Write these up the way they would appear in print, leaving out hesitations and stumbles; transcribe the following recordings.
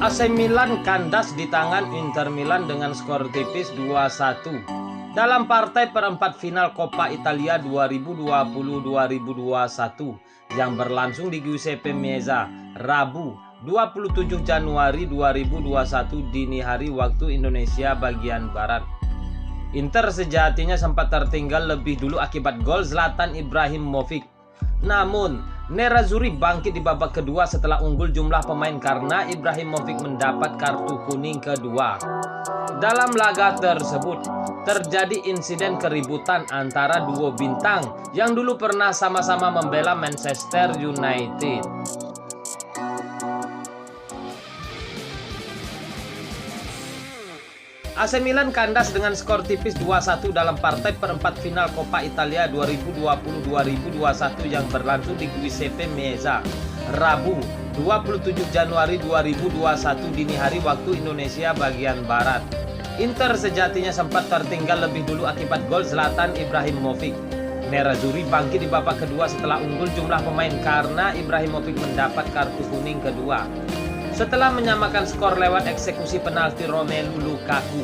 AC Milan kandas di tangan Inter Milan dengan skor tipis 2-1 dalam partai perempat final Coppa Italia 2020-2021 yang berlangsung di Giuseppe Meazza, Rabu 27 Januari 2021 dini hari waktu Indonesia bagian Barat. Inter sejatinya sempat tertinggal lebih dulu akibat gol Zlatan Ibrahimovic. Namun, Nerazzurri bangkit di babak kedua setelah unggul jumlah pemain karena Ibrahimovic mendapat kartu kuning kedua. Dalam laga tersebut, terjadi insiden keributan antara duo bintang yang dulu pernah sama-sama membela Manchester United. AC Milan kandas dengan skor tipis 2-1 dalam partai perempat final Coppa Italia 2020-2021 yang berlangsung di Giuseppe Meazza, Rabu 27 Januari 2021 dini hari waktu Indonesia bagian Barat. Inter sejatinya sempat tertinggal lebih dulu akibat gol Zlatan Ibrahimovic. Nerazzurri bangkit di babak kedua setelah unggul jumlah pemain karena Ibrahimovic mendapat kartu kuning kedua. Setelah menyamakan skor lewat eksekusi penalti Romelu Lukaku,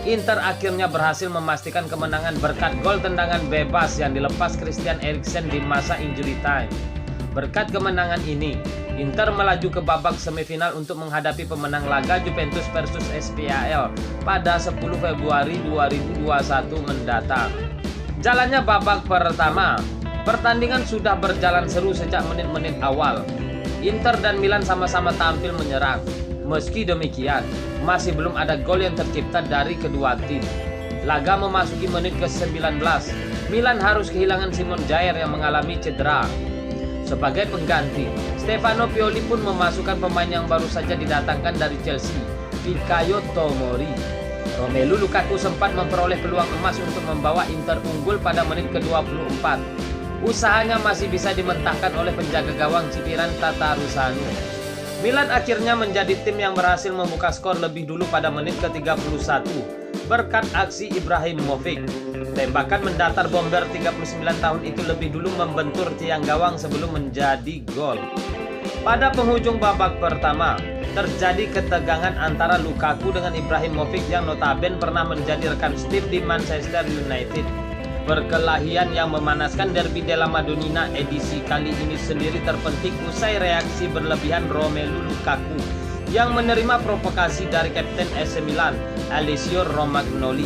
Inter akhirnya berhasil memastikan kemenangan berkat gol tendangan bebas yang dilepas Christian Eriksen di masa injury time. Berkat kemenangan ini, Inter melaju ke babak semifinal untuk menghadapi pemenang laga Juventus versus SPAL pada 10 Februari 2021 mendatang. Jalannya babak pertama, pertandingan sudah berjalan seru sejak menit-menit awal. Inter dan Milan sama-sama tampil menyerang. Meski demikian, masih belum ada gol yang tercipta dari kedua tim. Laga memasuki menit ke-19. Milan harus kehilangan Simon Kjaer yang mengalami cedera. Sebagai pengganti, Stefano Pioli pun memasukkan pemain yang baru saja didatangkan dari Chelsea, Fikayo Tomori. Romelu Lukaku sempat memperoleh peluang emas untuk membawa Inter unggul pada menit ke-24. Usahanya masih bisa dimentahkan oleh penjaga gawang cipiran Tatarusanu. Milan akhirnya menjadi tim yang berhasil membuka skor lebih dulu pada menit ke-31 berkat aksi Ibrahimovic. Tembakan mendatar bomber 39 tahun itu lebih dulu membentur tiang gawang sebelum menjadi gol. Pada penghujung babak pertama, terjadi ketegangan antara Lukaku dengan Ibrahimovic yang notabene pernah menjadi rekan Steve di Manchester United. Perkelahian yang memanaskan derby della Madonnina edisi kali ini sendiri terpenting usai reaksi berlebihan Romelu Lukaku yang menerima provokasi dari kapten AC Milan, Alessio Romagnoli.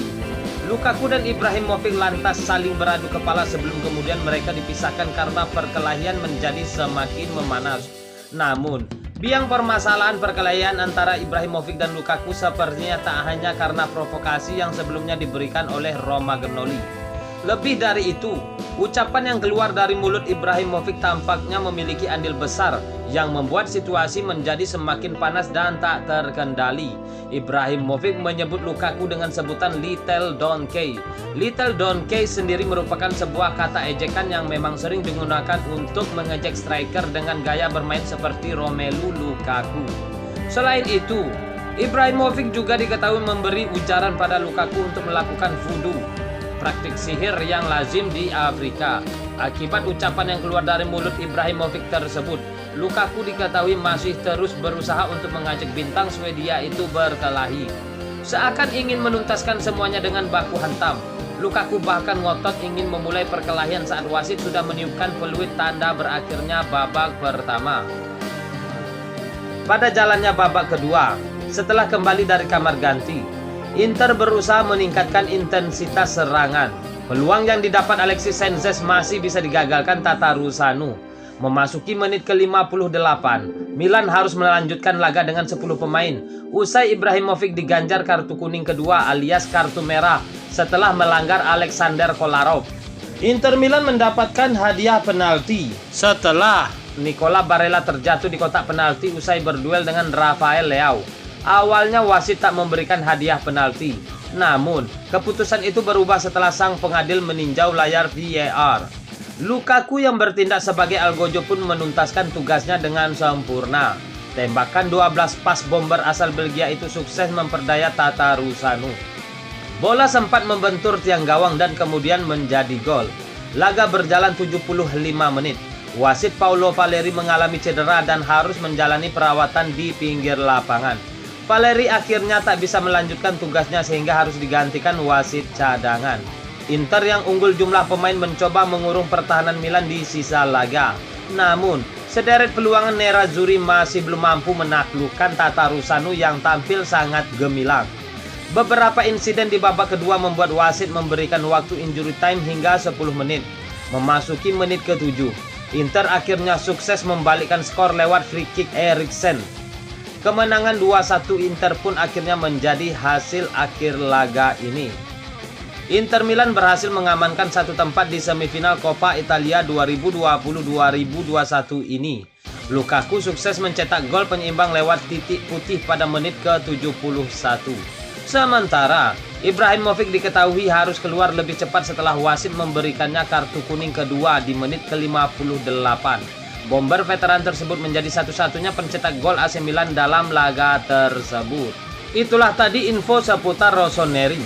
Lukaku dan Ibrahimovic lantas saling beradu kepala sebelum kemudian mereka dipisahkan karena perkelahian menjadi semakin memanas. Namun, biang permasalahan perkelahian antara Ibrahimovic dan Lukaku sepertinya tak hanya karena provokasi yang sebelumnya diberikan oleh Romagnoli. Lebih dari itu, ucapan yang keluar dari mulut Ibrahimovic tampaknya memiliki andil besar yang membuat situasi menjadi semakin panas dan tak terkendali. Ibrahimovic menyebut Lukaku dengan sebutan Little Donkey. Little Donkey sendiri merupakan sebuah kata ejekan yang memang sering digunakan untuk mengejek striker dengan gaya bermain seperti Romelu Lukaku. Selain itu, Ibrahimovic juga diketahui memberi ujaran pada Lukaku untuk melakukan voodoo, praktik sihir yang lazim di Afrika. Akibat ucapan yang keluar dari mulut Ibrahimovic tersebut, Lukaku diketahui masih terus berusaha untuk mengajak bintang Swedia itu berkelahi. Seakan ingin menuntaskan semuanya dengan baku hantam, Lukaku bahkan ngotot ingin memulai perkelahian saat wasit sudah meniupkan peluit tanda berakhirnya babak pertama. Pada jalannya babak kedua, setelah kembali dari kamar ganti, Inter berusaha meningkatkan intensitas serangan. Peluang yang didapat Alexis Sanchez masih bisa digagalkan Tatarusanu. Memasuki menit ke-58, Milan harus melanjutkan laga dengan 10 pemain. Usai Ibrahimovic diganjar kartu kuning kedua alias kartu merah setelah melanggar Alexander Kolarov. Inter Milan mendapatkan hadiah penalti setelah Nicola Barella terjatuh di kotak penalti usai berduel dengan Rafael Leao. Awalnya wasit tak memberikan hadiah penalti, namun keputusan itu berubah setelah sang pengadil meninjau layar VAR. Lukaku yang bertindak sebagai algojo pun menuntaskan tugasnya dengan sempurna. Tembakan 12 pas bomber asal Belgia itu sukses memperdaya Tatarusanu. Bola sempat membentur tiang gawang dan kemudian menjadi gol. Laga berjalan 75 menit. Wasit Paulo Valeri mengalami cedera dan harus menjalani perawatan di pinggir lapangan. Valeri akhirnya tak bisa melanjutkan tugasnya sehingga harus digantikan wasit cadangan. Inter yang unggul jumlah pemain mencoba mengurung pertahanan Milan di sisa laga. Namun, sederet peluang Nerazzurri masih belum mampu menaklukkan Tatarusanu yang tampil sangat gemilang. Beberapa insiden di babak kedua membuat wasit memberikan waktu injury time hingga 10 menit. Memasuki menit ke-7, Inter akhirnya sukses membalikkan skor lewat free kick Eriksen. Kemenangan 2-1 Inter pun akhirnya menjadi hasil akhir laga ini. Inter Milan berhasil mengamankan satu tempat di semifinal Coppa Italia 2020-2021 ini. Lukaku sukses mencetak gol penyeimbang lewat titik putih pada menit ke-71. Sementara, Ibrahimovic diketahui harus keluar lebih cepat setelah wasit memberikannya kartu kuning kedua di menit ke-58. Bomber veteran tersebut menjadi satu-satunya pencetak gol AC Milan dalam laga tersebut. Itulah tadi info seputar Rossoneri.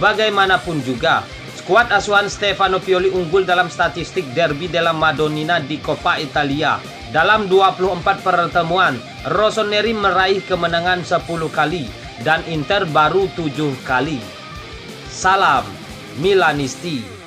Bagaimanapun juga, skuad asuhan Stefano Pioli unggul dalam statistik Derby della Madonnina di Coppa Italia. Dalam 24 pertemuan, Rossoneri meraih kemenangan 10 kali dan Inter baru 7 kali. Salam Milanisti.